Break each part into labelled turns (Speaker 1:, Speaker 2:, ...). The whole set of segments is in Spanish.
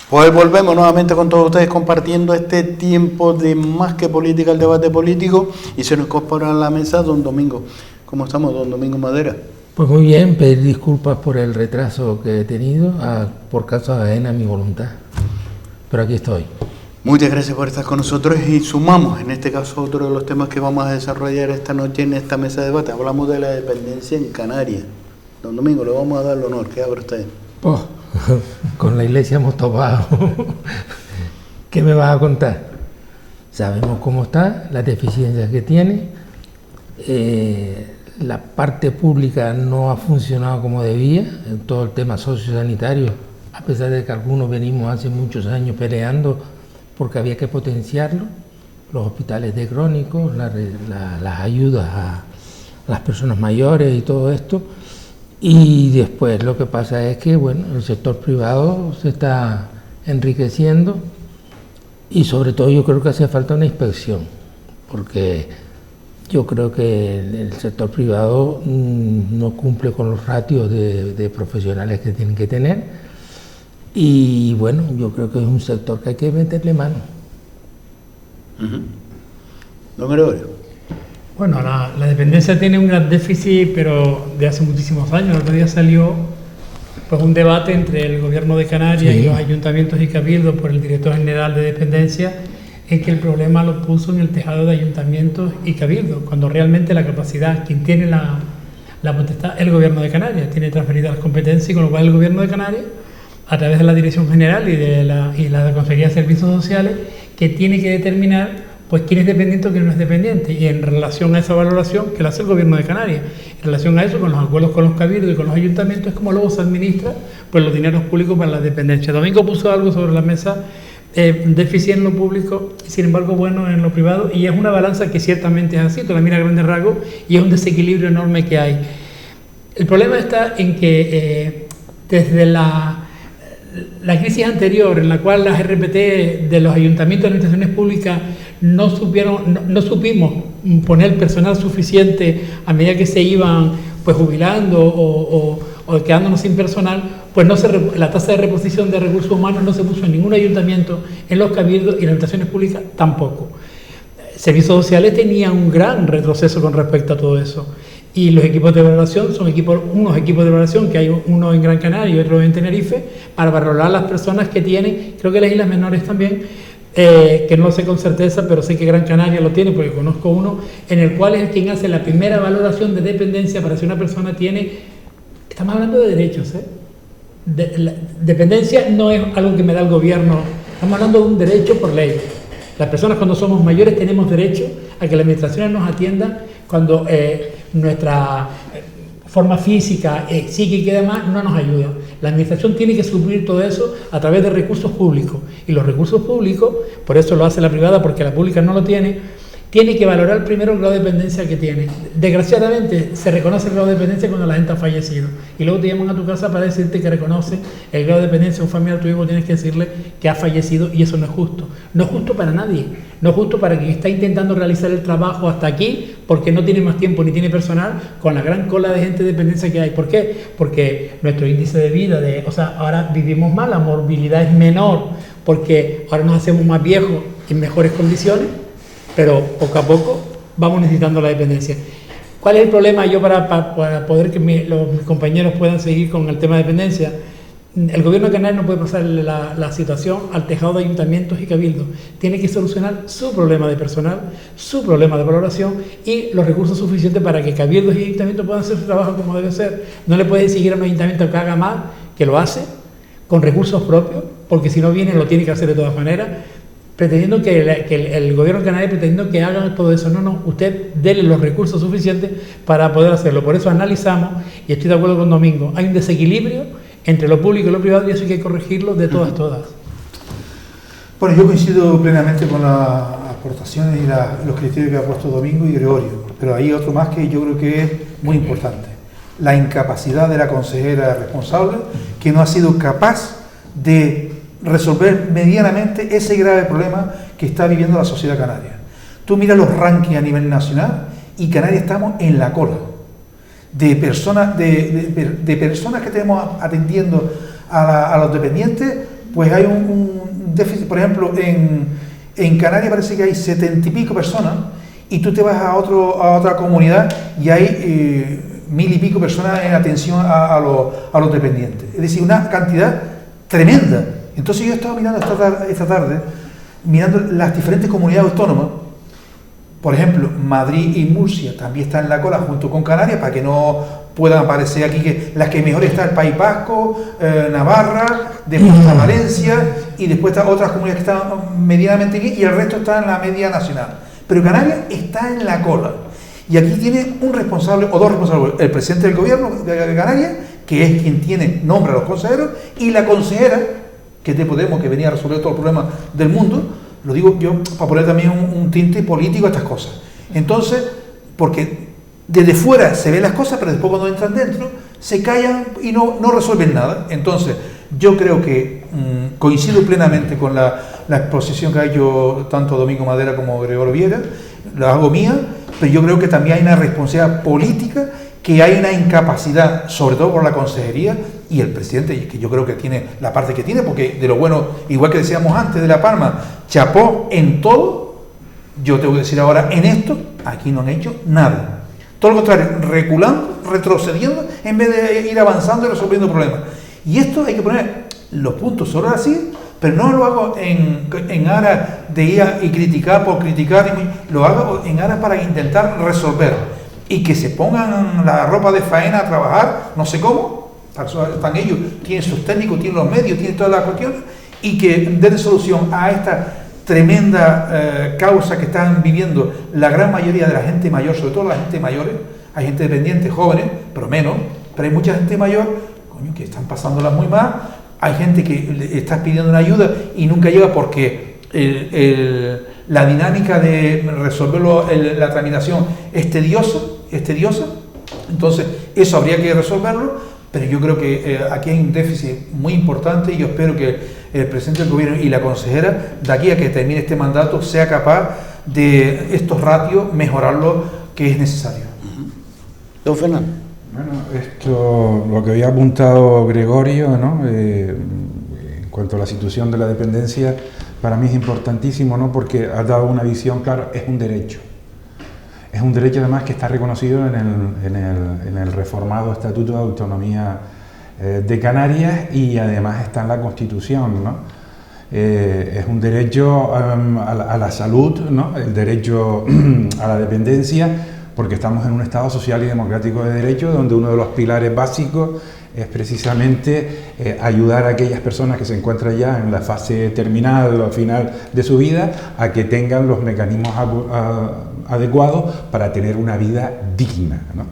Speaker 1: Pues volvemos nuevamente con todos ustedes compartiendo este tiempo de Más que Política, el debate político, y se nos incorpora a la mesa don Domingo. ¿Cómo estamos, don Domingo Madera?
Speaker 2: Pues muy bien, pedir disculpas por el retraso que he tenido, por causa ajena a mi voluntad, pero aquí estoy.
Speaker 1: Muchas gracias por estar con nosotros y sumamos, en este caso, otro de los temas que vamos a desarrollar esta noche en esta mesa de debate. Hablamos de la dependencia en Canarias. Don Domingo, le vamos a dar el honor. ¿Qué abre usted?
Speaker 2: Oh, con la iglesia hemos topado. ¿Qué me vas a contar? Sabemos cómo está, las deficiencias que tiene. La parte pública no ha funcionado como debía, en todo el tema sociosanitario, a pesar de que algunos venimos hace muchos años peleando porque había que potenciarlo, los hospitales de crónicos, las ayudas a las personas mayores y todo esto. Y después lo que pasa es que bueno, el sector privado se está enriqueciendo y sobre todo yo creo que hace falta una inspección, porque yo creo que el sector privado no cumple con los ratios de profesionales que tienen que tener. Y bueno, yo creo que es un sector que hay que meterle mano.
Speaker 1: Don Gregorio.
Speaker 3: Bueno, la dependencia tiene un gran déficit, pero de hace muchísimos años. El otro día salió pues, un debate entre el Gobierno de Canarias y los ayuntamientos y cabildos por el director general de dependencia, en que el problema lo puso en el tejado de ayuntamientos y cabildos, cuando realmente la capacidad, quien tiene la potestad, el Gobierno de Canarias, tiene transferidas las competencias, y con lo cual el Gobierno de Canarias, a través de la Dirección General y la Consejería de Servicios Sociales, que tiene que determinar pues quién es dependiente o quién no es dependiente, y en relación a esa valoración que la hace el Gobierno de Canarias, en relación a eso, con los acuerdos con los cabildos y con los ayuntamientos, es como luego se administra pues los dineros públicos para la dependencia. Domingo puso algo sobre la mesa, déficit en lo público y sin embargo bueno en lo privado, y es una balanza que ciertamente es así, tú la miras a grandes rasgos y es un desequilibrio enorme que hay. El problema está en que desde la crisis anterior, en la cual las RPT de los ayuntamientos y administraciones públicas no supimos poner personal suficiente a medida que se iban pues jubilando o quedándonos sin personal, pues la tasa de reposición de recursos humanos no se puso en ningún ayuntamiento, en los cabildos y en las administraciones públicas tampoco. Servicios sociales tenían un gran retroceso con respecto a todo eso. Y los equipos de valoración son unos equipos de valoración, que hay uno en Gran Canaria y otro en Tenerife, para valorar las personas que tienen, creo que las Islas Menores también, que no lo sé con certeza, pero sé que Gran Canaria lo tiene porque conozco uno, en el cual es quien hace la primera valoración de dependencia para si una persona tiene, estamos hablando de derechos, la dependencia no es algo que me da el gobierno, estamos hablando de un derecho por ley. Las personas cuando somos mayores tenemos derecho a que la administración nos atienda cuando nuestra forma física, psíquica y demás no nos ayuda. La administración tiene que suplir todo eso a través de recursos públicos, y los recursos públicos, por eso lo hace la privada, porque la pública no lo tiene que valorar primero el grado de dependencia que tiene. Desgraciadamente se reconoce el grado de dependencia cuando la gente ha fallecido, y luego te llaman a tu casa para decirte que reconoce el grado de dependencia de un familiar tuyo, tienes que decirle que ha fallecido, y eso no es justo. No es justo para nadie, no es justo para quien está intentando realizar el trabajo hasta aquí, porque no tiene más tiempo ni tiene personal, con la gran cola de gente de dependencia que hay. ¿Por qué? Porque nuestro índice de vida, ahora vivimos más, la morbilidad es menor, porque ahora nos hacemos más viejos en mejores condiciones, pero poco a poco vamos necesitando la dependencia. ¿Cuál es el problema yo para poder que mis compañeros puedan seguir con el tema de dependencia? El Gobierno de Canarias no puede pasar la situación al tejado de ayuntamientos y cabildos. Tiene que solucionar su problema de personal, su problema de valoración y los recursos suficientes para que cabildos y ayuntamientos puedan hacer su trabajo como debe ser. No le puede exigir a un ayuntamiento que haga más, que lo hace con recursos propios, porque si no viene lo tiene que hacer de todas maneras, pretendiendo que el Gobierno de Canarias pretendiendo que hagan todo eso. No, usted dele los recursos suficientes para poder hacerlo. Por eso analizamos, y estoy de acuerdo con Domingo, hay un desequilibrio entre lo público y lo privado, y eso hay que corregirlo de todas.
Speaker 4: Bueno, yo coincido plenamente con las aportaciones y los criterios que ha puesto Domingo y Gregorio, pero hay otro más que yo creo que es muy importante: la incapacidad de la consejera responsable, que no ha sido capaz de resolver medianamente ese grave problema que está viviendo la sociedad canaria. Tú miras los rankings a nivel nacional y Canarias estamos en la cola de personas que tenemos atendiendo a los dependientes. pues hay un déficit. Por ejemplo, en Canarias parece que hay 70 y pico personas, y tú te vas a otra comunidad y hay 1000 y pico personas en atención a los dependientes. Es decir, una cantidad tremenda. Entonces yo he estado mirando esta tarde, mirando las diferentes comunidades autónomas. Por ejemplo, Madrid y Murcia también están en la cola junto con Canarias, para que no puedan aparecer aquí que las que mejor está el País Vasco, Navarra, después está Valencia, y después están otras comunidades que están medianamente aquí, y el resto está en la media nacional. Pero Canarias está en la cola. Y aquí tiene un responsable, o dos responsables: el presidente del gobierno de Canarias, que es quien nombra a los consejeros, y la consejera, que es de Podemos, que venía a resolver todos los problemas del mundo. Lo digo yo para poner también un tinte político a estas cosas. Entonces, porque desde fuera se ven las cosas, pero después cuando entran dentro se callan y no resuelven nada. Entonces, yo creo que coincido plenamente con la exposición que ha hecho tanto Domingo Madera como Gregorio Viera, la hago mía, pero yo creo que también hay una responsabilidad política, que hay una incapacidad, sobre todo por la consejería y el presidente, y que yo creo que tiene la parte que tiene, porque de lo bueno, igual que decíamos antes de La Palma, chapó en todo. Yo te voy a decir ahora, en esto, aquí no han hecho nada. Todo lo contrario, reculando, retrocediendo, en vez de ir avanzando y resolviendo problemas. Y esto hay que poner los puntos sobre las sillas, pero no lo hago en aras de ir y criticar por criticar, lo hago en aras para intentar resolver. Y que se pongan la ropa de faena a trabajar, no sé cómo, para eso están ellos, tienen sus técnicos, tienen los medios, tienen todas las cuestiones, y que den solución a esta tremenda causa que están viviendo la gran mayoría de la gente mayor, sobre todo la gente mayores. Hay gente dependiente, jóvenes, pero menos, pero hay mucha gente mayor, coño, que están pasándola muy mal. Hay gente que le está pidiendo una ayuda y nunca llega porque la dinámica de resolverlo, la tramitación es tediosa. Entonces eso habría que resolverlo, pero yo creo que aquí hay un déficit muy importante, y yo espero que el presidente del gobierno y la consejera, de aquí a que termine este mandato, sea capaz de estos ratios mejorarlo, que es necesario.
Speaker 1: Don Fernando.
Speaker 5: Bueno, esto, lo que había apuntado Gregorio, ¿no? En cuanto a la situación de la dependencia, para mí es importantísimo, ¿no? Porque ha dado una visión clara. Es un derecho. Es un derecho además que está reconocido en el reformado Estatuto de Autonomía de Canarias, y además está en la Constitución, ¿no? Es un derecho a la salud, ¿no? El derecho a la dependencia, porque estamos en un Estado social y democrático de derecho, donde uno de los pilares básicos es precisamente ayudar a aquellas personas que se encuentran ya en la fase terminal o final de su vida, a que tengan los mecanismos adecuados para tener una vida digna, ¿no?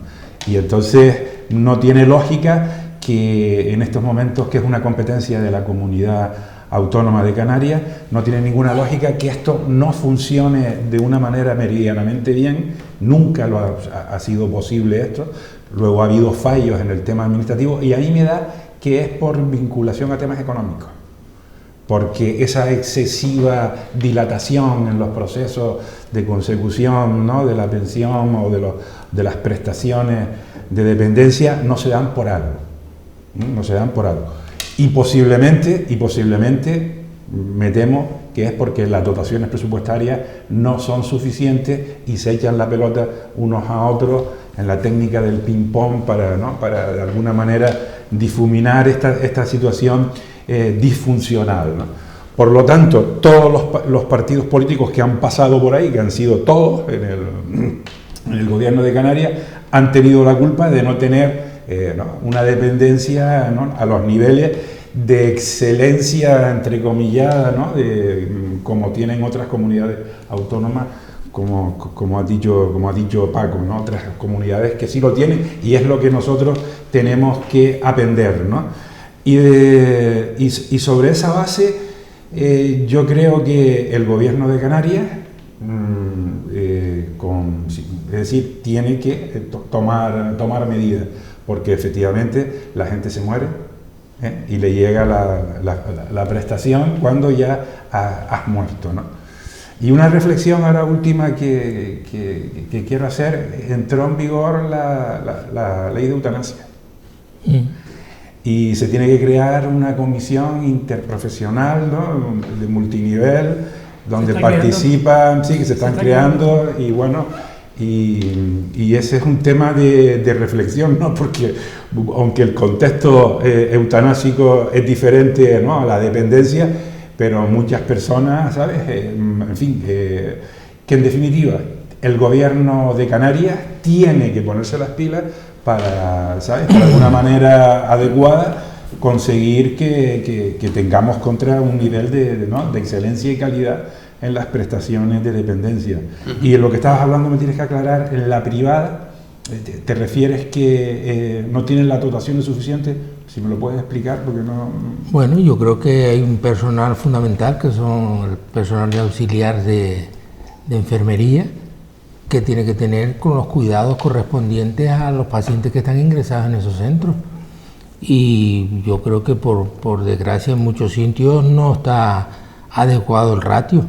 Speaker 5: Y entonces no tiene lógica que en estos momentos, que es una competencia de la Comunidad Autónoma de Canarias, no tiene ninguna lógica que esto no funcione de una manera meridianamente bien. Nunca ha sido posible esto. Luego ha habido fallos en el tema administrativo, y ahí me da que es por vinculación a temas económicos, porque esa excesiva dilatación en los procesos de consecución, ¿no? De la pensión o de las prestaciones de dependencia no se dan por algo, ¿no? No se dan por algo. Y posiblemente me temo que es porque las dotaciones presupuestarias no son suficientes y se echan la pelota unos a otros en la técnica del ping-pong para de alguna manera difuminar esta situación disfuncional, ¿no? Por lo tanto, todos los partidos políticos que han pasado por ahí, que han sido todos en el gobierno de Canarias, han tenido la culpa de no tener una dependencia, ¿no? A los niveles de excelencia, entrecomillada, ¿no? Como tienen otras comunidades autónomas, como ha dicho Paco, ¿no? Otras comunidades que sí lo tienen, y es lo que nosotros tenemos que aprender, ¿no? Y sobre esa base, yo creo que el gobierno de Canarias, es decir, tiene que tomar medidas, porque efectivamente la gente se muere, y le llega la prestación cuando ya has muerto, ¿no? Y una reflexión ahora última que quiero hacer: entró en vigor la ley de eutanasia. y se tiene que crear una comisión interprofesional, ¿no?, de multinivel, donde participan, sí, que se están creando, y bueno, y ese es un tema de reflexión, ¿no?, porque aunque el contexto eutanásico es diferente, ¿no?, a la dependencia, pero muchas personas, ¿sabes?, en fin, que en definitiva el gobierno de Canarias tiene que ponerse las pilas para, ¿sabes?, de alguna manera adecuada, conseguir que tengamos contra un nivel de excelencia y calidad en las prestaciones de dependencia. Y en lo que estabas hablando me tienes que aclarar, en la privada, ¿te refieres que no tienen la dotación suficiente? Si me lo puedes explicar, porque no...
Speaker 2: Bueno, yo creo que hay un personal fundamental, que son el personal de auxiliar de enfermería, que tiene que tener con los cuidados correspondientes a los pacientes que están ingresados en esos centros. Y yo creo que por desgracia en muchos sitios no está adecuado el ratio.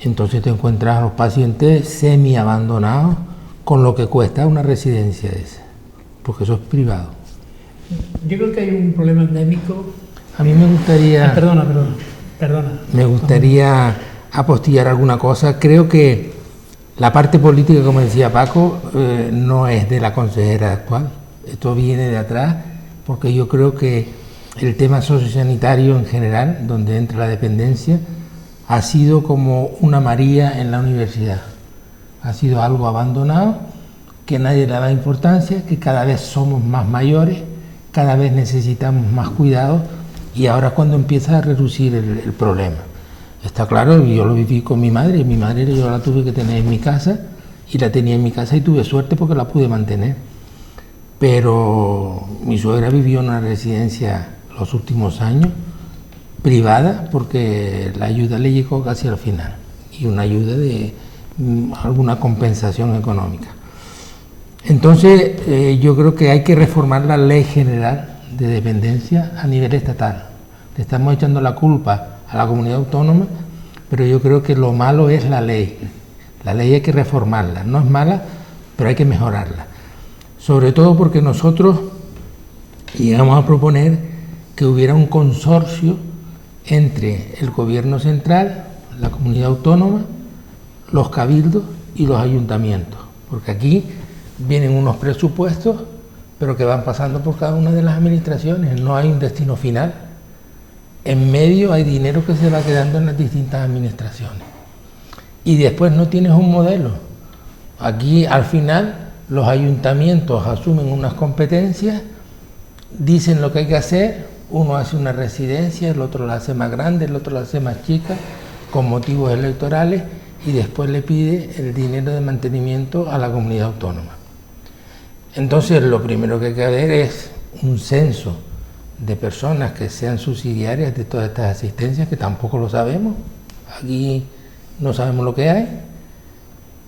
Speaker 2: Entonces te encuentras a los pacientes semi abandonados con lo que cuesta una residencia de esa, porque eso es privado.
Speaker 3: Yo creo que hay un problema endémico.
Speaker 2: A mí me gustaría...
Speaker 3: Perdona.
Speaker 2: Me gustaría apostillar alguna cosa. Creo que la parte política, como decía Paco, no es de la consejera actual. Esto viene de atrás, porque yo creo que el tema sociosanitario en general, donde entra la dependencia, ha sido como una María en la universidad. Ha sido algo abandonado, que nadie le da importancia, que cada vez somos más mayores, cada vez necesitamos más cuidado, y ahora es cuando empieza a reducir el problema. Está claro, yo lo viví con mi madre yo la tuve que tener en mi casa, y la tenía en mi casa y tuve suerte porque la pude mantener. Pero mi suegra vivió en una residencia los últimos años, privada, porque la ayuda le llegó casi al final, y una ayuda de alguna compensación económica. Entonces yo creo que hay que reformar la Ley General de Dependencia a nivel estatal. Le estamos echando la culpa a la comunidad autónoma, pero yo creo que lo malo es la ley. La ley hay que reformarla, no es mala, pero hay que mejorarla. Sobre todo porque nosotros llegamos a proponer que hubiera un consorcio entre el gobierno central, la comunidad autónoma, los cabildos y los ayuntamientos, porque aquí vienen unos presupuestos, pero que van pasando por cada una de las administraciones, no hay un destino final. En medio hay dinero que se va quedando en las distintas administraciones. Y después no tienes un modelo. Aquí al final los ayuntamientos asumen unas competencias, dicen lo que hay que hacer, uno hace una residencia, el otro la hace más grande, el otro la hace más chica, con motivos electorales, y después le pide el dinero de mantenimiento a la comunidad autónoma. Entonces lo primero que hay que hacer es un censo de personas que sean subsidiarias de todas estas asistencias, que tampoco lo sabemos, aquí no sabemos lo que hay.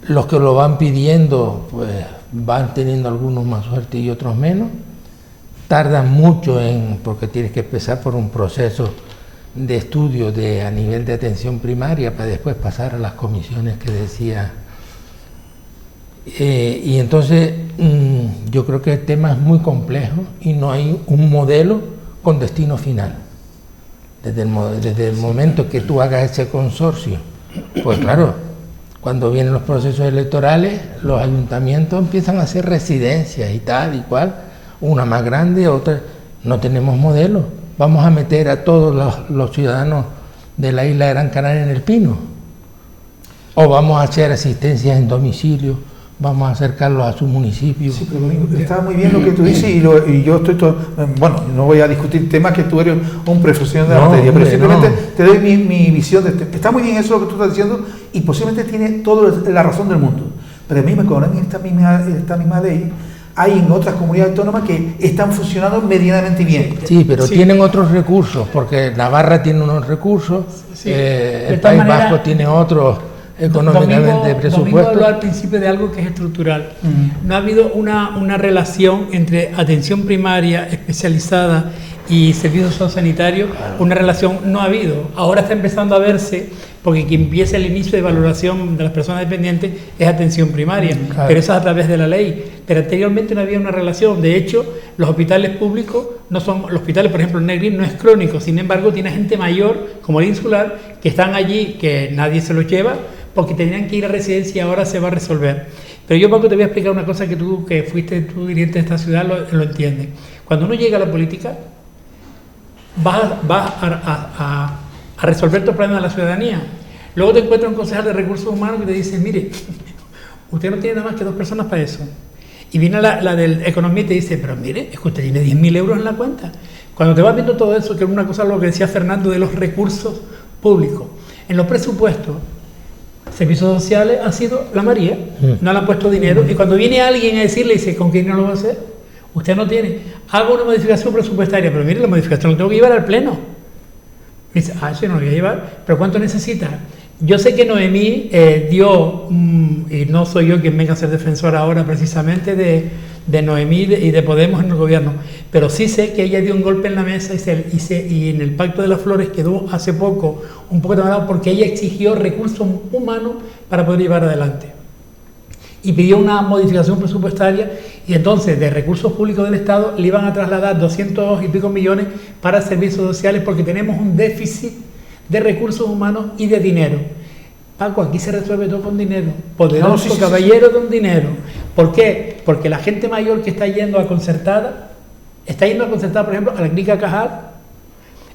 Speaker 2: Los que lo van pidiendo pues van teniendo algunos más suerte y otros menos, tardan mucho porque tienes que empezar por un proceso de estudio a nivel de atención primaria para después pasar a las comisiones que decía. Y entonces yo creo que el tema es muy complejo y no hay un modelo con destino final. Desde el momento que tú hagas ese consorcio, pues claro, cuando vienen los procesos electorales, los ayuntamientos empiezan a hacer residencias y tal y cual, una más grande, otra. No tenemos modelo. Vamos a meter a todos los ciudadanos de la isla de Gran Canaria en el Pino, o vamos a hacer asistencias en domicilio, vamos a acercarlos a su municipio. Sí, pero
Speaker 4: está muy bien lo que tú dices, y yo estoy bueno, no voy a discutir temas que tú eres un profesional de la materia, pero simplemente te doy mi visión de este. Está muy bien eso lo que tú estás diciendo, y posiblemente tiene toda la razón del mundo, pero en esta misma ley hay en otras comunidades autónomas que están funcionando medianamente bien.
Speaker 2: Sí, pero tienen otros recursos, porque Navarra tiene unos recursos, el País Vasco tiene otros económicamente presupuesto.
Speaker 3: Domingo habló al principio de algo que es estructural. No ha habido una relación entre atención primaria especializada y servicios sociosanitarios, una relación no ha habido. Ahora está empezando a verse, porque quien empieza el inicio de valoración de las personas dependientes es atención primaria, pero eso es a través de la ley. Pero anteriormente no había una relación. De hecho, los hospitales públicos no son, los hospitales, por ejemplo, el Negrín no es crónico, sin embargo, tiene gente mayor, como el Insular, que están allí, que nadie se los lleva, porque tenían que ir a residencia y ahora se va a resolver. Pero yo, Paco, te voy a explicar una cosa que tú, que fuiste tú dirigente de esta ciudad, lo entiendes. Cuando uno llega a la política, vas a resolver tus problemas de la ciudadanía. Luego te encuentras un concejal de recursos humanos que te dice, mire, usted no tiene nada más que 2 personas para eso. Y viene la del economía y te dice, pero mire, es que usted tiene 10.000 euros en la cuenta. Cuando te vas viendo todo eso, que es una cosa lo que decía Fernando de los recursos públicos. En los presupuestos, servicios sociales ha sido la María, no le han puesto dinero. Y cuando viene alguien a decirle, dice, ¿con qué dinero lo va a hacer? Usted no tiene. Hago una modificación presupuestaria, pero mire, la modificación la tengo que llevar al Pleno. Me dice, eso no lo voy a llevar, pero ¿cuánto necesita? Yo sé que Noemí dio, y no soy yo quien venga a ser defensor ahora precisamente de Noemí y de Podemos en el gobierno, pero sí sé que ella dio un golpe en la mesa y en el Pacto de las Flores quedó hace poco un poco tomado porque ella exigió recursos humanos para poder llevar adelante. Y pidió una modificación presupuestaria y entonces de recursos públicos del Estado le iban a trasladar 200 y pico millones para servicios sociales porque tenemos un déficit de recursos humanos y de dinero. Paco, aquí se resuelve todo con dinero. Poderoso caballero con dinero. ¿Por qué? Porque la gente mayor que está yendo a concertada, por ejemplo, a la clínica Cajal,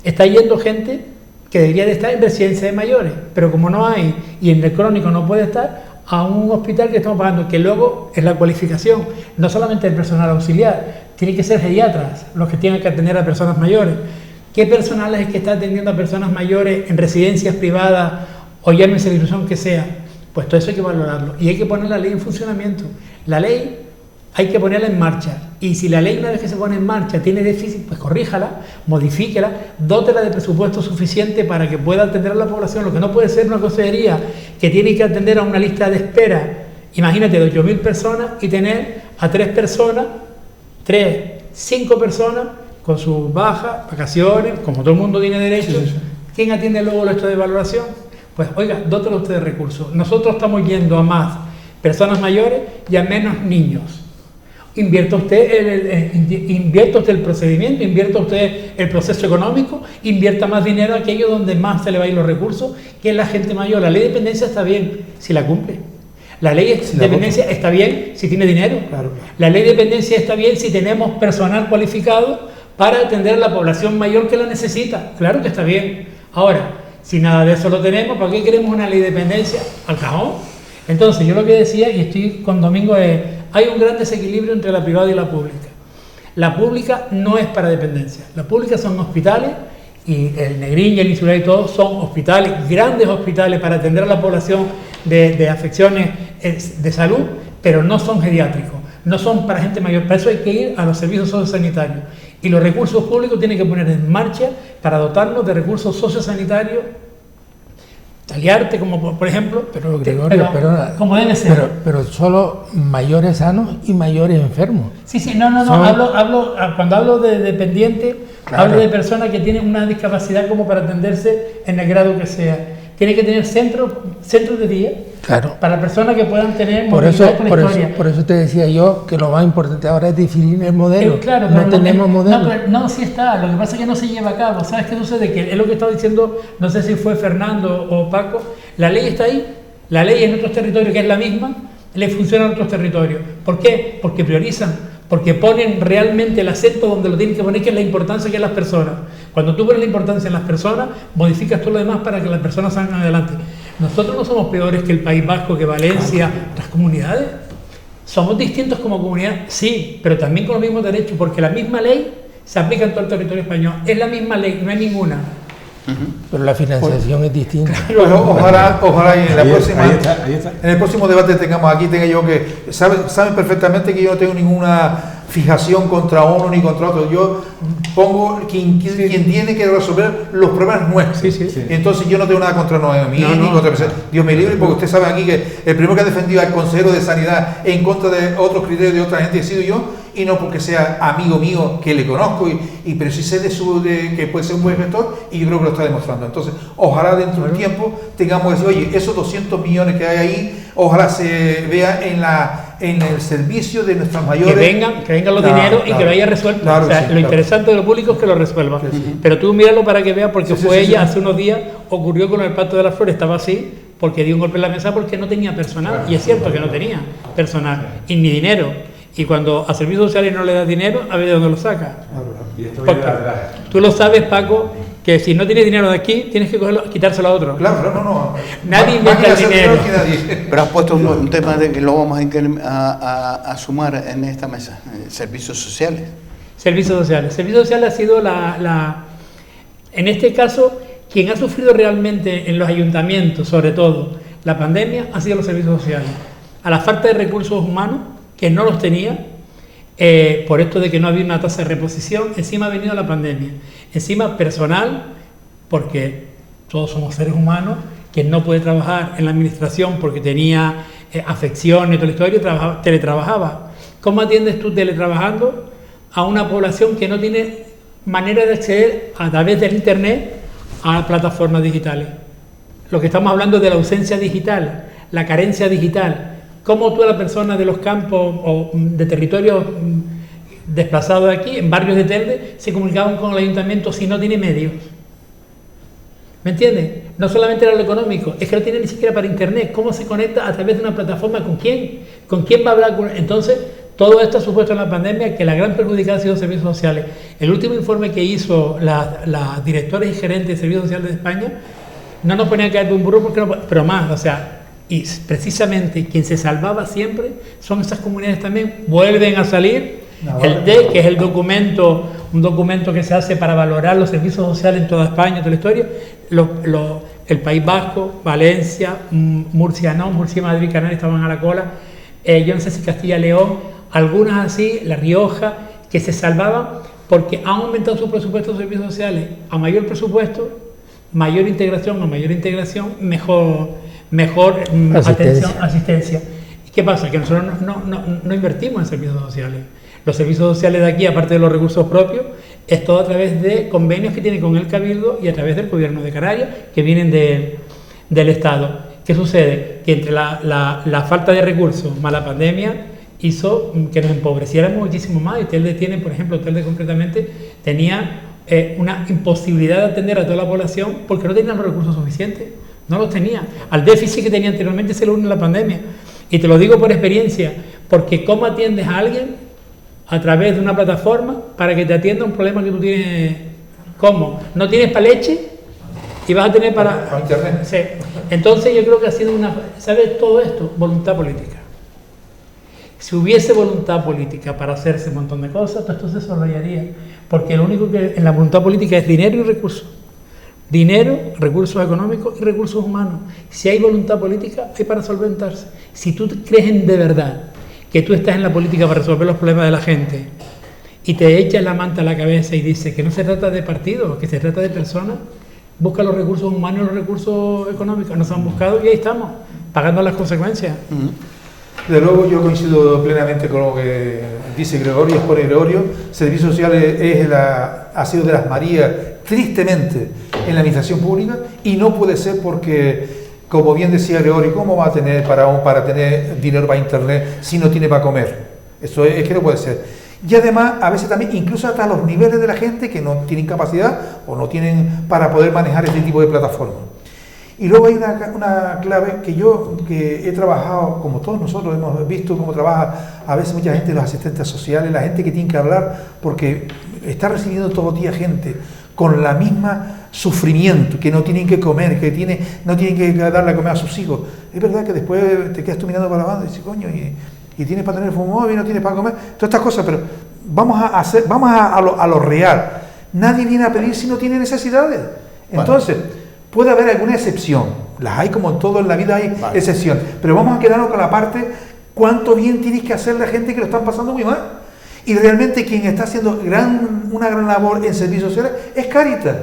Speaker 3: está yendo gente que debería de estar en residencia de mayores, pero como no hay y en el crónico no puede estar, a un hospital que estamos pagando, que luego es la cualificación, no solamente el personal auxiliar, tiene que ser geriatras los que tienen que atender a personas mayores. ¿Qué personal es el que está atendiendo a personas mayores en residencias privadas o llámese la institución que sea? Pues todo eso hay que valorarlo y hay que poner la ley en funcionamiento. La ley hay que ponerla en marcha y si la ley una vez que se pone en marcha tiene déficit, pues corríjala, modifíquela, dótela de presupuesto suficiente para que pueda atender a la población. Lo que no puede ser una consejería que tiene que atender a una lista de espera, imagínate, de 8.000 personas y tener a 5 personas con sus bajas, vacaciones, como todo el mundo tiene derecho. Sí. ¿Quién atiende luego esto de valoración? Pues oiga, dótelo usted de recursos. Nosotros estamos yendo a más personas mayores y a menos niños. Invierta usted el procedimiento, invierta usted el proceso económico, invierta más dinero aquello donde más se le va a ir los recursos, que es la gente mayor. La ley de dependencia está bien si la cumple. La ley de dependencia está bien si tiene dinero. Claro. La ley de dependencia está bien si tenemos personal cualificado para atender a la población mayor que la necesita. Claro que está bien. Ahora, si nada de eso lo tenemos, ¿para qué queremos una ley de dependencia? Al cajón. Entonces, yo lo que decía, y estoy con Domingo, es, hay un gran desequilibrio entre la privada y la pública. La pública no es para dependencia. La pública son hospitales, y el Negrín y el Insular y todos son hospitales, grandes hospitales para atender a la población de afecciones de salud, pero no son geriátricos, no son para gente mayor. Para eso hay que ir a los servicios sociosanitarios. Y los recursos públicos tienen que poner en marcha para dotarnos de recursos sociosanitarios, Taliarte, como por ejemplo,
Speaker 2: pero Gregorio,
Speaker 3: como debe ser.
Speaker 2: Pero solo mayores sanos y mayores enfermos.
Speaker 3: Sí, cuando hablo de dependiente, claro. Hablo de personas que tienen una discapacidad como para atenderse en el grado que sea. Tiene que tener centros de día, claro, para personas que puedan tener
Speaker 2: por eso te decía yo que lo más importante ahora es definir el modelo.
Speaker 3: Claro,
Speaker 2: no tenemos modelo.
Speaker 3: No, sí está. Lo que pasa es que no se lleva a cabo. ¿Sabes qué sucede? Que es lo que estaba diciendo, no sé si fue Fernando o Paco. La ley está ahí. La ley en otros territorios, que es la misma, le funciona en otros territorios. ¿Por qué? Porque priorizan. Porque ponen realmente el acento donde lo tienen que poner, que es la importancia que es las personas. Cuando tú pones la importancia en las personas, modificas todo lo demás para que las personas salgan adelante. Nosotros no somos peores que el País Vasco, que Valencia, otras comunidades. Somos distintos como comunidad, sí, pero también con los mismos derechos, porque la misma ley se aplica en todo el territorio español. Es la misma ley, no hay ninguna.
Speaker 2: Pero la financiación es distinta.
Speaker 4: Claro, ojalá en el próximo debate tenga yo que saben perfectamente que yo no tengo ninguna fijación contra uno ni contra otro. Yo pongo quien tiene que resolver los problemas nuestros. Sí. Entonces yo no tengo nada contra Noemí ni contra Dios me libre, porque usted sabe aquí que el primero que ha defendido al consejero de Sanidad en contra de otros criterios de otra gente he sido yo, y no porque sea amigo mío que le conozco, pero sí sé que puede ser un buen gestor, y yo creo que lo está demostrando. Entonces ojalá dentro de un tiempo tengamos que decir, oye, esos 200 millones que hay ahí, ojalá se vea en el servicio de nuestros mayores.
Speaker 3: Que vengan los dineros y que vaya resuelto. Claro, o sea, lo interesante de lo público es que lo resuelva. Sí. Pero tú míralo para que veas, porque ella hace unos días, ocurrió con el Pacto de las Flores, estaba así, porque dio un golpe en la mesa porque no tenía personal. Y es cierto que no tenía personal y ni dinero. Y cuando a servicios sociales no le das dinero, a ver de dónde lo saca.
Speaker 5: Y esto viene de atrás.
Speaker 3: Tú lo sabes, Paco, que si no tienes dinero de aquí, tienes que quitárselo a otro.
Speaker 4: Claro, no.
Speaker 3: Nadie inventa el dinero.
Speaker 1: Pero has puesto un tema de que lo vamos a sumar en esta mesa, servicios sociales.
Speaker 3: Servicios sociales. Servicios sociales ha sido en este caso, quien ha sufrido realmente en los ayuntamientos, sobre todo, la pandemia, ha sido los servicios sociales. A la falta de recursos humanos, que no los tenía, por esto de que no había una tasa de reposición, encima ha venido la pandemia. Encima personal, porque todos somos seres humanos, quien no puede trabajar en la administración porque tenía afecciones y toda la historia, teletrabajaba. ¿Cómo atiendes tú teletrabajando a una población que no tiene manera de acceder a través del internet a plataformas digitales? Lo que estamos hablando de la ausencia digital, la carencia digital. ¿Cómo tú a la persona de los campos o de territorios desplazados de aquí, en barrios de Telde, se comunicaban con el ayuntamiento si no tiene medios? ¿Me entiendes? No solamente era lo económico, es que no tiene ni siquiera para internet. ¿Cómo se conecta a través de una plataforma? ¿Con quién? ¿Con quién va a hablar? Entonces, todo esto ha supuesto en la pandemia que la gran perjudicada ha sido servicios sociales. El último informe que hizo las directores y gerentes de servicios sociales de España no nos ponía a caer de un burro, porque no, pero más, o sea, y precisamente quien se salvaba siempre son esas comunidades también. Vuelven a salir el DE, que es un documento que se hace para valorar los servicios sociales en toda España, toda la historia. El País Vasco, Valencia, Murcia y Madrid, Canarias estaban a la cola. Yo no sé si Castilla y León, algunas así, La Rioja, que se salvaban porque han aumentado su presupuesto de servicios sociales. A mayor presupuesto, mayor integración, mejor asistencia. ¿Y qué pasa? Que nosotros no invertimos en servicios sociales. Los servicios sociales de aquí, aparte de los recursos propios, es todo a través de convenios que tiene con el Cabildo y a través del Gobierno de Canarias, que vienen del Estado. ¿Qué sucede? Que entre la falta de recursos más la pandemia hizo que nos empobreciéramos muchísimo más. Y Telde tiene, por ejemplo, Telde concretamente tenía una imposibilidad de atender a toda la población porque no tenían los recursos suficientes. No los tenía. Al déficit que tenía anteriormente se le une la pandemia. Y te lo digo por experiencia, porque ¿cómo atiendes a alguien a través de una plataforma para que te atienda un problema que tú tienes? ¿Cómo? ¿No tienes para leche? Y vas a tener para
Speaker 4: internet.
Speaker 3: Sí. Entonces yo creo que ha sido ¿sabes todo esto? Voluntad política. Si hubiese voluntad política para hacerse un montón de cosas, todo esto se desarrollaría. Porque lo único que en la voluntad política es dinero y recursos. Dinero, recursos económicos y recursos humanos. Si hay voluntad política, hay para solventarse. Si tú crees de verdad que tú estás en la política para resolver los problemas de la gente y te echas la manta a la cabeza y dices que no se trata de partidos, que se trata de personas, busca los recursos humanos y los recursos económicos. Nos han buscado y ahí estamos, pagando las consecuencias.
Speaker 4: De luego yo coincido plenamente con lo que dice Gregorio, expone Gregorio. Servicios sociales ha sido de las Marías, tristemente, en la administración pública, y no puede ser porque, como bien decía Gregorio, ¿cómo va a tener para tener dinero para internet si no tiene para comer? Eso es que no puede ser. Y además, a veces también, incluso hasta los niveles de la gente que no tienen capacidad o no tienen para poder manejar este tipo de plataformas. Y luego hay una clave que he trabajado, como todos nosotros hemos visto cómo trabaja a veces mucha gente, los asistentes sociales, la gente que tiene que hablar, porque está recibiendo todos los días gente con la misma sufrimiento, que no tienen que comer, no tienen que darle a comer a sus hijos. Es verdad que después te quedas tú mirando para la banda y dices, coño, y tienes para tener móvil, no tienes para comer, todas estas cosas, pero vamos a lo real. Nadie viene a pedir si no tiene necesidades. Entonces, puede haber alguna excepción, las hay como en todo en la vida, hay excepciones, pero vamos a quedarnos con la parte, cuánto bien tienes que hacer la gente que lo están pasando muy mal. Y realmente quien está haciendo una gran labor en servicios sociales es Cáritas.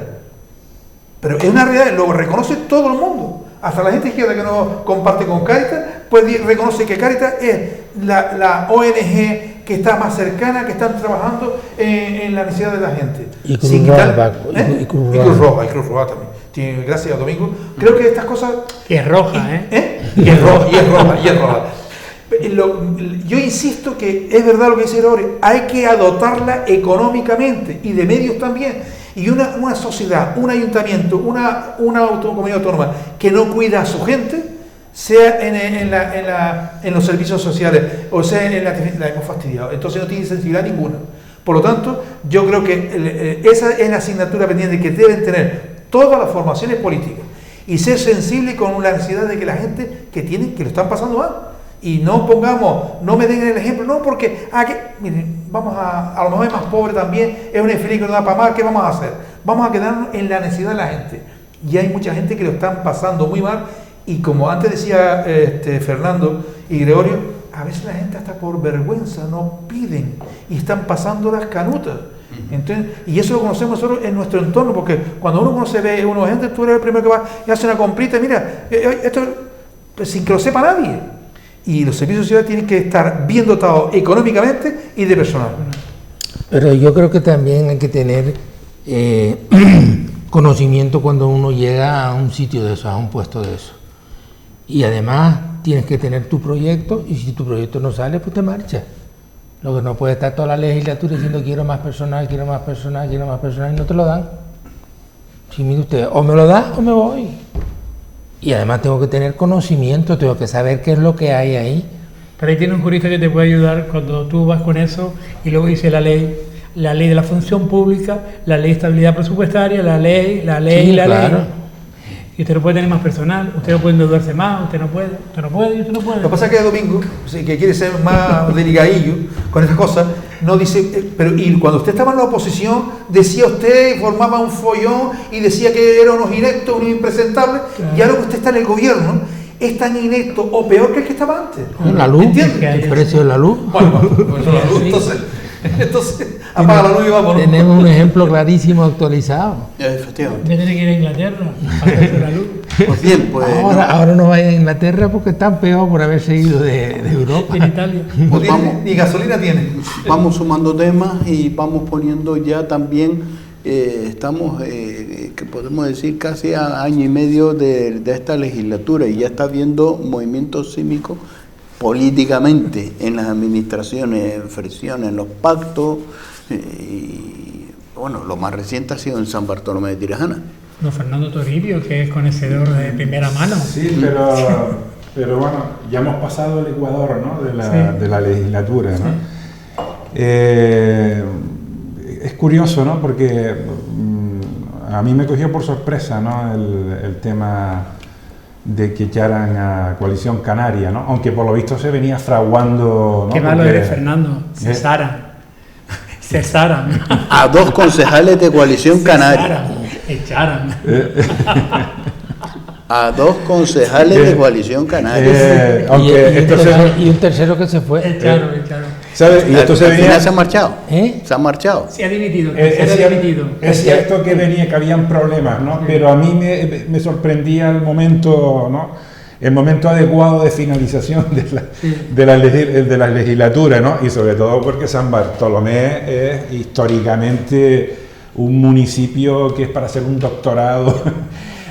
Speaker 4: Pero es una realidad, lo reconoce todo el mundo. Hasta la gente izquierda que no comparte con Cáritas, pues reconoce que Cáritas es la ONG que está más cercana, que están trabajando en la necesidad de la gente.
Speaker 2: Y Cruz Roja, y
Speaker 4: Cruz Roja también. Gracias, Domingo. Creo que estas cosas...
Speaker 3: Que es roja,
Speaker 4: Y es roja. Yo insisto que es verdad lo que dice Gregorio, hay que dotarla económicamente y de medios también. Y una sociedad, un ayuntamiento, una comunidad autónoma que no cuida a su gente, sea en los servicios sociales o sea la hemos fastidiado. Entonces no tiene sensibilidad ninguna. Por lo tanto, yo creo que esa es la asignatura pendiente que deben tener todas las formaciones políticas y ser sensibles con la necesidad de que la gente que lo están pasando mal. Y no me den el ejemplo, no, porque, miren, a lo mejor es más pobre también, es un infeliz que no da para más, ¿qué vamos a hacer? Vamos a quedarnos en la necesidad de la gente. Y hay mucha gente que lo están pasando muy mal, y como antes decía Fernando y Gregorio, a veces la gente hasta por vergüenza no piden, y están pasando las canutas. Entonces, y eso lo conocemos nosotros en nuestro entorno, porque cuando uno ve a gente, tú eres el primero que va y hace una comprita, mira, esto sin que lo sepa nadie. Y los servicios sociales tienen que estar bien dotados económicamente y de personal.
Speaker 2: Pero yo creo que también hay que tener conocimiento cuando uno llega a un sitio de eso, a un puesto de eso. Y además tienes que tener tu proyecto, y si tu proyecto no sale, pues te marchas. Lo que no puede estar toda la legislatura diciendo quiero más personal, y no te lo dan. Si mire usted, o me lo da o me voy. Y además tengo que tener conocimiento, tengo que saber qué es lo que hay ahí.
Speaker 3: Pero ahí tiene un jurista que te puede ayudar cuando tú vas con eso y luego dice la ley de la función pública, la ley de estabilidad presupuestaria, la ley,
Speaker 2: Sí, claro.
Speaker 3: ley. Y usted no puede tener más personal, usted no puede endeudarse más, usted no puede.
Speaker 4: Lo que pasa es que Domingo, que quiere ser más deligadillo con esas cosas, no dice, y cuando usted estaba en la oposición, decía usted, formaba un follón y decía que era unos ineptos, unos impresentables, claro. Y ahora que usted está en el gobierno, es tan inepto o peor que el que estaba antes.
Speaker 2: La luz,
Speaker 4: ¿entiendes?
Speaker 2: El precio de la luz.
Speaker 4: Bueno, la luz, entonces apaga la luz y vámonos.
Speaker 2: Tenemos un ejemplo clarísimo actualizado.
Speaker 1: Efectivamente.
Speaker 3: Usted tiene que ir a Inglaterra para hacer la luz.
Speaker 1: Pues bien, pues
Speaker 2: ahora no vaya a Inglaterra porque están peor por haberse ido de Europa.
Speaker 3: En Italia.
Speaker 1: Pues
Speaker 4: Ni gasolina tiene.
Speaker 1: Vamos sumando temas y vamos poniendo ya también, estamos, que podemos decir, casi a año y medio de esta legislatura, y ya está habiendo movimientos sísmicos políticamente en las administraciones, fricciones en los pactos, y bueno, lo más reciente ha sido en San Bartolomé de Tirajana.
Speaker 3: Don Fernando Toribio, que es conocedor de primera mano.
Speaker 5: Sí, pero bueno, ya hemos pasado el Ecuador, ¿no? de la legislatura, ¿no? Sí. Es curioso, ¿no? Porque a mí me cogió por sorpresa, ¿no? El tema de que echaran a Coalición Canaria, ¿no? Aunque por lo visto se venía fraguando, ¿no?
Speaker 3: Qué malo eres, Fernando. Cesaran.
Speaker 1: A 2 concejales de Coalición Canaria.
Speaker 3: Echaran.
Speaker 1: A 2 concejales de Coalición Canaria.
Speaker 2: Y un tercero que se fue.
Speaker 3: Echaron.
Speaker 5: ¿Sabes? Y esto
Speaker 1: al final se han marchado. Se han marchado.
Speaker 3: Se ha dimitido.
Speaker 5: Es cierto que habían problemas, ¿no? Sí. Pero a mí me sorprendía el momento, ¿no? El momento adecuado de finalización de la legislatura, ¿no? Y sobre todo porque San Bartolomé es históricamente un municipio que es para hacer un doctorado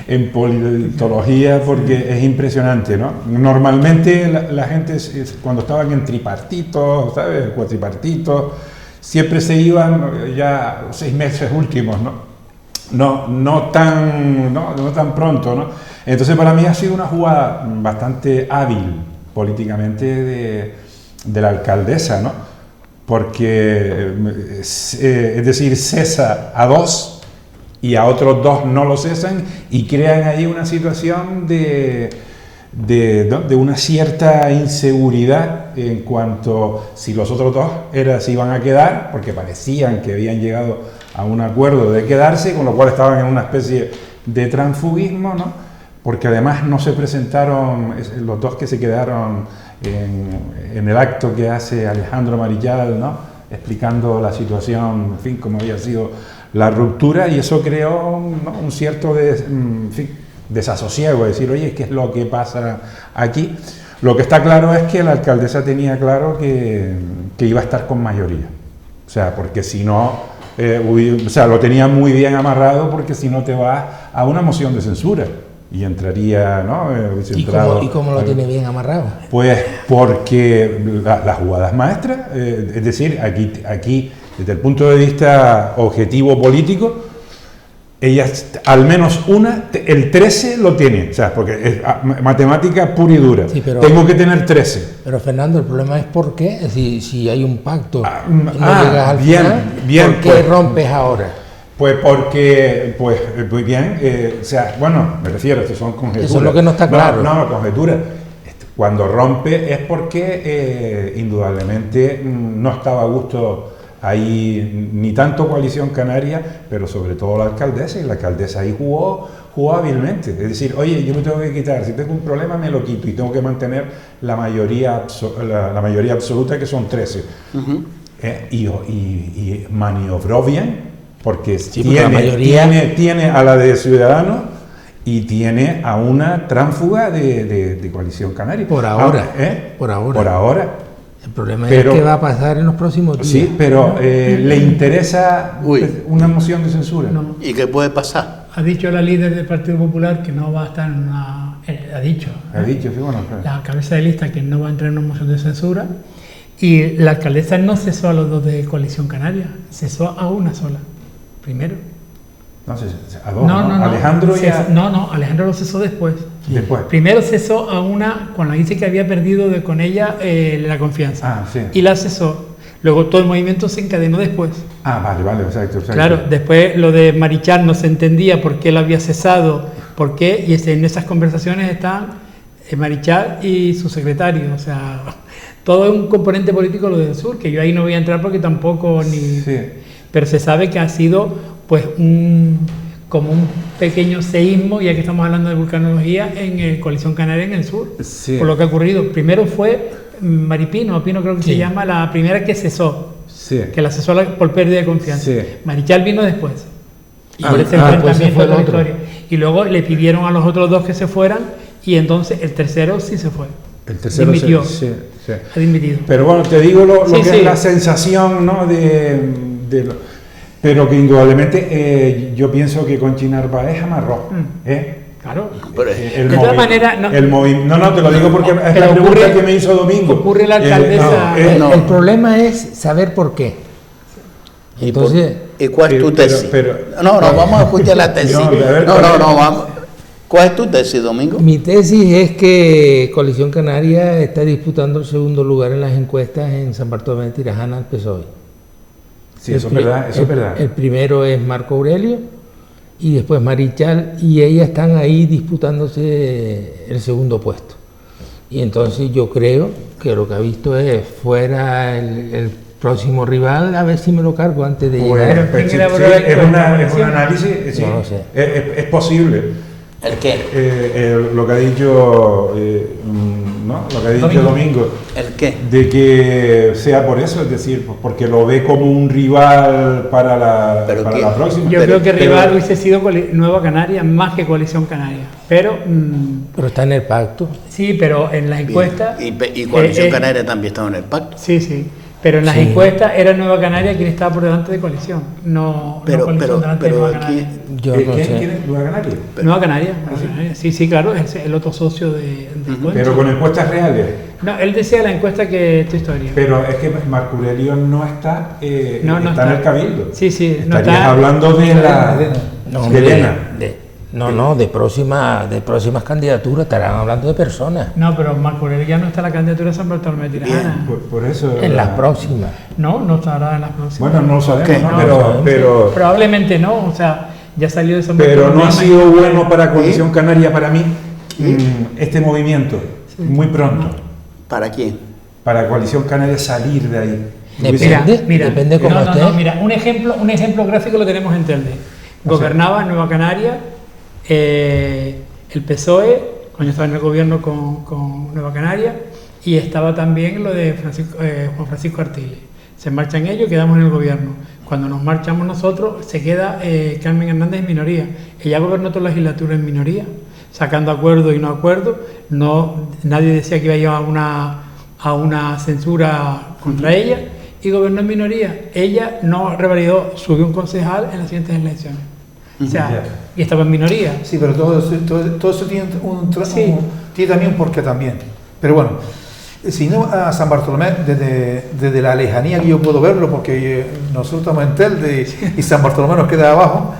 Speaker 5: en politología, porque es impresionante, ¿no? Normalmente la gente, cuando estaban en tripartitos, ¿sabes? Cuatripartitos, siempre se iban ya 6 meses últimos, ¿no? No tan pronto, ¿no? Entonces para mí ha sido una jugada bastante hábil políticamente de la alcaldesa, ¿no? Porque, es decir, cesa a 2 y a otros 2 no lo cesan y crean ahí una situación de una cierta inseguridad en cuanto si los otros 2 se iban a quedar, porque parecían que habían llegado a un acuerdo de quedarse, con lo cual estaban en una especie de transfugismo, ¿no? Porque además no se presentaron los 2 que se quedaron en el acto que hace Alejandro Marillal, ¿no? Explicando la situación, en fin, cómo había sido la ruptura, y eso creó un cierto desasosiego, decir, oye, ¿qué es lo que pasa aquí? Lo que está claro es que la alcaldesa tenía claro que iba a estar con mayoría, o sea, porque si no, lo tenía muy bien amarrado, porque si no te vas a una moción de censura. y entraría, ¿no?
Speaker 2: ¿Y cómo lo tiene bien amarrado?
Speaker 5: Pues porque las jugadas maestras, es decir, aquí desde el punto de vista objetivo político, ellas, al menos una, el 13 lo tiene, o sea, porque es matemática pura y dura.
Speaker 2: Sí, pero,
Speaker 5: tengo que tener 13.
Speaker 2: Pero Fernando, el problema es por qué, si hay un pacto, no llegas al
Speaker 5: bien,
Speaker 2: final,
Speaker 5: bien,
Speaker 2: ¿por qué
Speaker 5: pues,
Speaker 2: rompes ahora?
Speaker 5: Pues porque, pues muy bien, o sea, bueno, me refiero, si son conjeturas.
Speaker 2: Eso es lo que no está claro.
Speaker 5: No, conjeturas. Cuando rompe es porque indudablemente no estaba a gusto ahí ni tanto Coalición Canaria, pero sobre todo la alcaldesa, y la alcaldesa ahí jugó hábilmente. Es decir, oye, yo me tengo que quitar, si tengo un problema me lo quito y tengo que mantener la mayoría absoluta, que son 13. Uh-huh. Y maniobró bien, porque sí, tiene a la de Ciudadanos y tiene a una tránsfuga de Coalición Canaria.
Speaker 2: Por ahora.
Speaker 5: Por ahora.
Speaker 2: El problema es qué va a pasar en los próximos días.
Speaker 5: Sí, pero le interesa una moción de censura.
Speaker 1: No. ¿Y qué puede pasar?
Speaker 3: Ha dicho la líder del Partido Popular que no va a estar en una... Ha dicho, sí, bueno, claro. La cabeza de lista que no va a entrar en una moción de censura. Y la alcaldesa no cesó a los dos de Coalición Canaria, cesó a una sola, primero.
Speaker 5: No, a dos, ¿no? Alejandro ya...
Speaker 3: No, Alejandro lo cesó después. Primero cesó a una cuando dice que había perdido con ella la confianza.
Speaker 5: Sí.
Speaker 3: Y la cesó. Luego todo el movimiento se encadenó después.
Speaker 5: Vale, exacto.
Speaker 3: Claro, después lo de Marichal no se entendía por qué la había cesado, por qué, y en esas conversaciones están Marichal y su secretario, o sea, todo es un componente político lo del sur, que yo ahí no voy a entrar porque tampoco ni... Sí. Pero se sabe que ha sido pues como un pequeño seísmo, ya que estamos hablando de vulcanología, en Coalición Canaria en el sur, sí. Por lo que ha ocurrido. Primero fue Maripino creo que se llama, la primera que cesó, que la cesó por pérdida de confianza. Sí. Marichal vino después. Y por ese enfrentamiento de la victoria. Y luego le pidieron a los otros dos que se fueran, y entonces el tercero sí se fue.
Speaker 5: El tercero
Speaker 3: dimitió.
Speaker 5: Ha
Speaker 3: dimitido.
Speaker 5: Pero bueno, te digo lo que es la sensación, ¿no? Pero que indudablemente yo pienso que Conchi Narváez amarró.
Speaker 3: Claro.
Speaker 5: De todas maneras, no te lo digo porque es la pregunta que me hizo Domingo.
Speaker 3: Ocurre la alcaldesa.
Speaker 2: El problema es saber por qué. Entonces,
Speaker 1: ¿y cuál es tu tesis? No, vamos a escuchar la tesis. Vamos. ¿Cuál es tu tesis, Domingo?
Speaker 2: Mi tesis es que Coalición Canaria está disputando el segundo lugar en las encuestas en San Bartolomé de Tirajana al PSOE.
Speaker 5: Sí, eso es verdad.
Speaker 2: El primero es Marco Aurelio y después Marichal, y ellas están ahí disputándose el segundo puesto. Y entonces yo creo que lo que ha visto es fuera el próximo rival, a ver si me lo cargo antes de llegar.
Speaker 5: Es un análisis,
Speaker 2: no lo sé.
Speaker 5: Es posible.
Speaker 1: ¿El qué?
Speaker 5: Lo que ha dicho lo que ha dicho Domingo.
Speaker 1: ¿El qué?
Speaker 5: De que sea por eso, es decir, porque lo ve como un rival para la próxima.
Speaker 3: Yo creo que rival hubiese sido Nueva Canaria más que Coalición Canaria. Pero
Speaker 2: está en el pacto.
Speaker 3: Sí, pero en las encuestas...
Speaker 1: Y Coalición Canaria también estaba en el pacto.
Speaker 3: Sí. Pero en las encuestas era Nueva Canaria quien estaba por delante de Coalición, no Coalición delante de Nueva Canaria.
Speaker 5: Yo no sé. ¿Quién es Nueva Canaria?
Speaker 3: Nueva Canaria. Sí, claro, es el otro socio de
Speaker 5: Pero con encuestas reales.
Speaker 3: No, él decía la encuesta que tu historia.
Speaker 5: Pero es que Marco Aurelio no está, está en el Cabildo.
Speaker 3: Sí,
Speaker 5: Estarías hablando de Elena.
Speaker 2: De próximas candidaturas, estarán hablando de personas.
Speaker 3: No, pero Marco Aurelio ya no está en la candidatura de San Bartolomé de Tirajana.
Speaker 5: Por eso.
Speaker 2: En las próximas.
Speaker 3: No estará en las próximas.
Speaker 5: Bueno, no lo sabemos, pero
Speaker 3: probablemente no, o sea, ya salió de San Bartolomé.
Speaker 5: Pero no ha sido bueno para Coalición Canaria, para mí, este movimiento, muy pronto.
Speaker 1: ¿Para quién?
Speaker 5: Para Coalición Canaria salir de ahí.
Speaker 2: Depende cómo esté.
Speaker 3: Mira, un ejemplo gráfico lo tenemos en Telde. Gobernaba Nueva Canaria, el PSOE, cuando estaba en el gobierno con Nueva Canaria, y estaba también lo de Juan Francisco Artiles. Se marchan ellos, quedamos en el gobierno. Cuando nos marchamos nosotros, se queda Carmen Hernández en minoría. Ella gobernó toda la legislatura en minoría, sacando acuerdos y no acuerdos. Nadie decía que iba a llevar a una censura contra ella, y gobernó en minoría. Ella no revalidó, subió un concejal en las siguientes elecciones. O sea, y estaba en minoría.
Speaker 4: Sí, pero todo eso tiene tiene también un porqué también. Pero bueno, si no a San Bartolomé, desde la lejanía que yo puedo verlo, porque nosotros estamos en Telde y San Bartolomé nos queda abajo,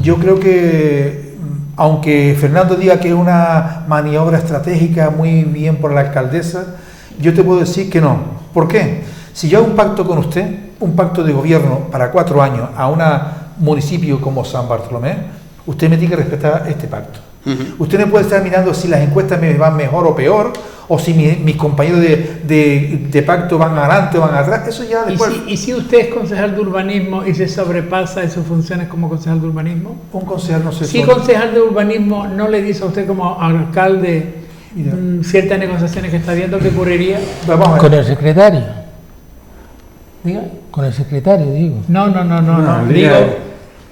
Speaker 4: yo creo que, aunque Fernando diga que es una maniobra estratégica muy bien por la alcaldesa, yo te puedo decir que no. ¿Por qué? Si yo hago un pacto con usted, un pacto de gobierno para 4 años a un municipio como San Bartolomé, usted me tiene que respetar este pacto. Usted no puede estar mirando si las encuestas me van mejor o peor, o si mis compañeros de pacto van adelante o van atrás. Eso ya después.
Speaker 3: ¿Y si usted es concejal de urbanismo y se sobrepasa en sus funciones como concejal de urbanismo?
Speaker 4: Un concejal no se
Speaker 3: Si concejal de urbanismo no le dice a usted como alcalde ciertas negociaciones que está viendo, ¿qué ocurriría?
Speaker 2: Con el secretario. ¿Diga? Con el secretario, digo.
Speaker 3: No. Digo,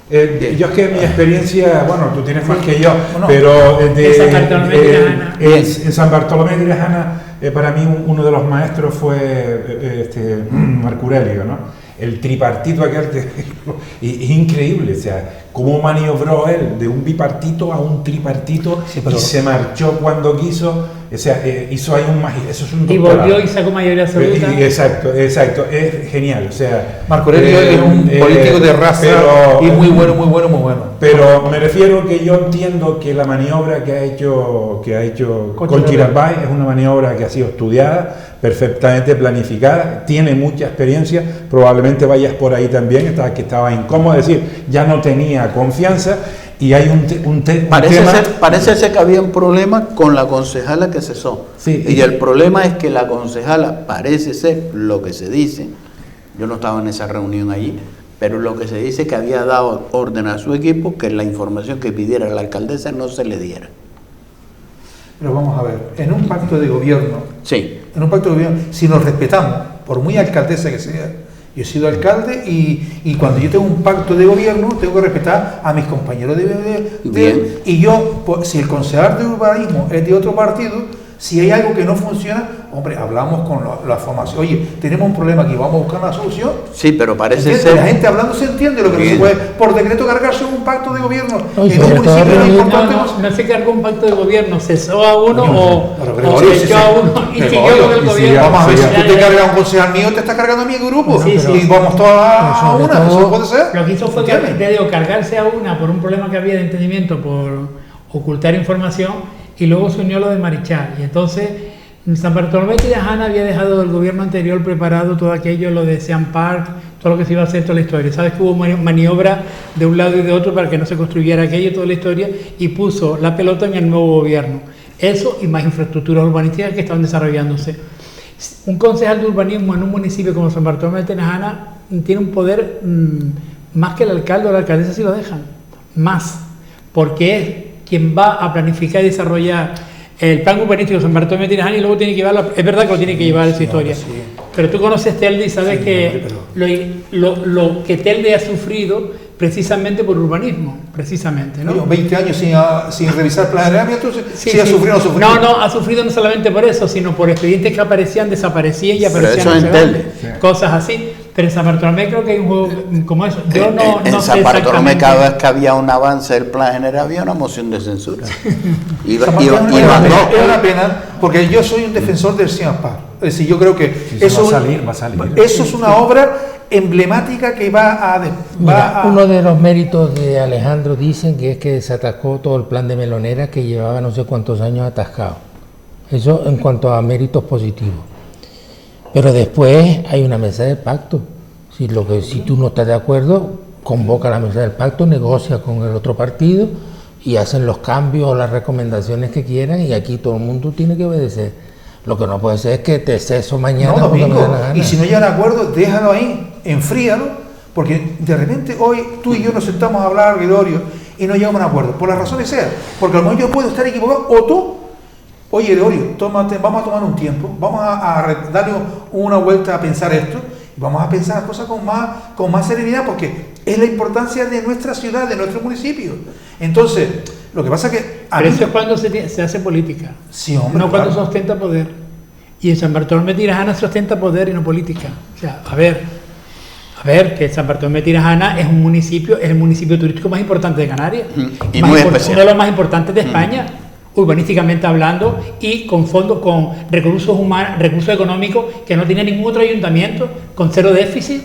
Speaker 5: yo es que mi experiencia, bueno, tú tienes más que yo,
Speaker 4: Bueno,
Speaker 5: pero
Speaker 3: en San Bartolomé de la Jana.
Speaker 5: en San Bartolomé de la Jana, para mí uno de los maestros fue Marco Aurelio, ¿no? El tripartito aquel, es increíble, o sea, cómo maniobró él de un bipartito a un tripartito, y se marchó cuando quiso, o sea, hizo ahí un magia, eso es un doctorado.
Speaker 3: Y volvió y sacó mayoría absoluta.
Speaker 5: Exacto, es genial, o sea...
Speaker 4: Marco Aurelio es un político de raza, y muy bueno.
Speaker 5: Pero me refiero que yo entiendo que la maniobra que ha hecho Conchi Narváez es una maniobra que ha sido estudiada, perfectamente planificada, tiene mucha experiencia, probablemente vayas por ahí también, que estaba incómodo, es decir, ya no tenía confianza, y hay un tema...
Speaker 1: Parece ser que había un problema con la concejala que cesó.
Speaker 5: Sí,
Speaker 1: y el problema es que la concejala, parece ser lo que se dice, yo no estaba en esa reunión allí, pero lo que se dice es que había dado orden a su equipo que la información que pidiera la alcaldesa no se le diera.
Speaker 4: Pero vamos a ver, en un pacto de gobierno, si nos respetamos, por muy alcaldesa que sea, yo he sido alcalde y cuando yo tengo un pacto de gobierno tengo que respetar a mis compañeros y yo, pues, si el concejal de urbanismo es de otro partido, si hay algo que no funciona, hombre, hablamos con la formación. Oye, tenemos un problema aquí, vamos a buscar una solución.
Speaker 1: Sí, pero parece
Speaker 4: ser... La gente hablando se entiende, lo que no se puede por decreto cargarse un pacto de gobierno.
Speaker 3: No se cargó un pacto de gobierno, cesó a uno o echó a uno y siguió con el gobierno.
Speaker 4: Vamos a ver, si tú te cargas a un concejal mío, te estás cargando a mi grupo. Y vamos todos a una, eso puede ser.
Speaker 3: Lo que hizo fue cargarse a una por un problema que había de entendimiento, por ocultar información, y luego se unió lo de Marichal. Y entonces San Bartolomé de la Jana había dejado del gobierno anterior preparado todo aquello, lo de Sean Park, todo lo que se iba a hacer, toda la historia. Sabes que hubo maniobra de un lado y de otro para que no se construyera aquello, toda la historia, y puso la pelota en el nuevo gobierno. Eso y más infraestructuras urbanísticas que estaban desarrollándose. Un concejal de urbanismo en un municipio como San Bartolomé de la Jana tiene un poder más que el alcalde o la alcaldesa, si lo dejan, más, porque es quien va a planificar y desarrollar el plan urbanístico de San Bartolomé de la Jana y luego tiene que llevarlo, es verdad que lo tiene que llevar esa historia, pero tú conoces Telde y sabes que lo que Telde ha sufrido precisamente por urbanismo, precisamente, ¿no?
Speaker 4: 20 años sin revisar planeamiento, sí ha sufrido o no sufrido.
Speaker 3: No, ha sufrido no solamente por eso, sino por expedientes que aparecían, desaparecían y aparecían.
Speaker 1: Pero eso en Telde.
Speaker 3: Cosas así. Pero en San Bartolomé creo que hay un juego como eso. Yo no
Speaker 1: en
Speaker 3: sé
Speaker 1: San Bartolomé cada vez que había un avance del plan general había una moción de censura.
Speaker 4: Es una pena, porque yo soy un defensor del CIAPAR. Es decir, yo creo que eso
Speaker 5: va a salir.
Speaker 4: Eso es una obra emblemática que
Speaker 2: uno de los méritos de Alejandro dicen que es que desatascó todo el plan de Melonera que llevaba no sé cuántos años atascado. Eso en cuanto a méritos positivos. Pero después hay una mesa de pacto. Si tú no estás de acuerdo, convoca a la mesa del pacto, negocia con el otro partido y hacen los cambios o las recomendaciones que quieran, y aquí todo el mundo tiene que obedecer. Lo que no puede ser es que te ceso mañana.
Speaker 4: No, Domingo, y si no llegan a acuerdo, déjalo ahí, enfríalo, porque de repente hoy tú y yo nos sentamos a hablar, Gregorio, y no llegamos a un acuerdo, por las razones sean, porque a lo mejor yo puedo estar equivocado, o tú. Oye, Gregorio, vamos a tomar un tiempo, vamos a darle una vuelta a pensar esto, y vamos a pensar las cosas con más serenidad, porque es la importancia de nuestra ciudad, de nuestro municipio. Entonces, lo que pasa es que...
Speaker 3: Pero eso es cuando se hace política.
Speaker 4: Sí, hombre.
Speaker 3: No cuando se ostenta poder. Y en San Bartolomé de la Jana se ostenta poder y no política. O sea, a ver, A ver, que San Bartolomé de Tirajana es un municipio, es el municipio turístico más importante de Canarias.
Speaker 1: Y muy especial.
Speaker 3: Uno de los más importantes de España, urbanísticamente hablando, y con fondos, con recursos humanos, recursos económicos que no tiene ningún otro ayuntamiento, con cero déficit.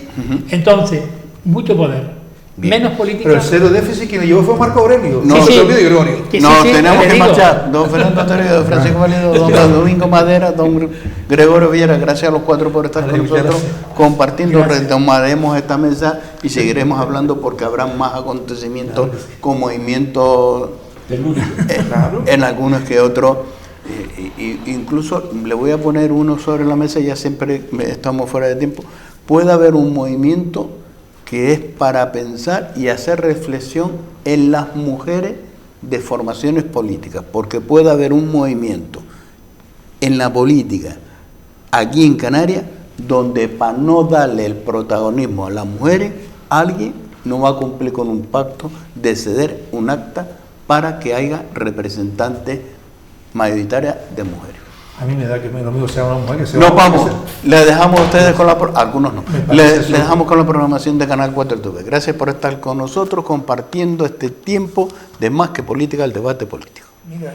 Speaker 3: Entonces, mucho poder.
Speaker 1: Bien.
Speaker 3: Menos política.
Speaker 4: Pero el cero déficit que me llevó fue Marco Aurelio.
Speaker 1: No,
Speaker 3: sí.
Speaker 4: Gregorio.
Speaker 1: Nos
Speaker 3: Sí,
Speaker 1: tenemos
Speaker 3: te
Speaker 1: que
Speaker 3: digo.
Speaker 1: marchar. Don Fernando Torres, don Francisco Valido, don Domingo Madera, don Gregorio Villera, gracias a los cuatro por estar con nosotros compartiendo. Retomaremos esta mesa y seguiremos hablando porque habrá más acontecimientos con movimientos en algunos que otros. Incluso le voy a poner uno sobre la mesa, ya siempre estamos fuera de tiempo. Puede haber un movimiento que es para pensar y hacer reflexión en las mujeres de formaciones políticas, porque puede haber un movimiento en la política aquí en Canarias donde para no darle el protagonismo a las mujeres, alguien no va a cumplir con un pacto de ceder un acta para que haya representantes mayoritarias de mujeres.
Speaker 4: A mí me da que lo mismo sea una mujer que sea
Speaker 1: Nos
Speaker 4: un hombre,
Speaker 1: vamos,
Speaker 4: que
Speaker 1: le dejamos a ustedes con algunos no,
Speaker 4: Me
Speaker 1: le
Speaker 4: parece eso.
Speaker 1: dejamos con la programación de Canal 4 TV. Gracias por estar con nosotros compartiendo este tiempo de Más que Política, el debate político.
Speaker 4: Mira,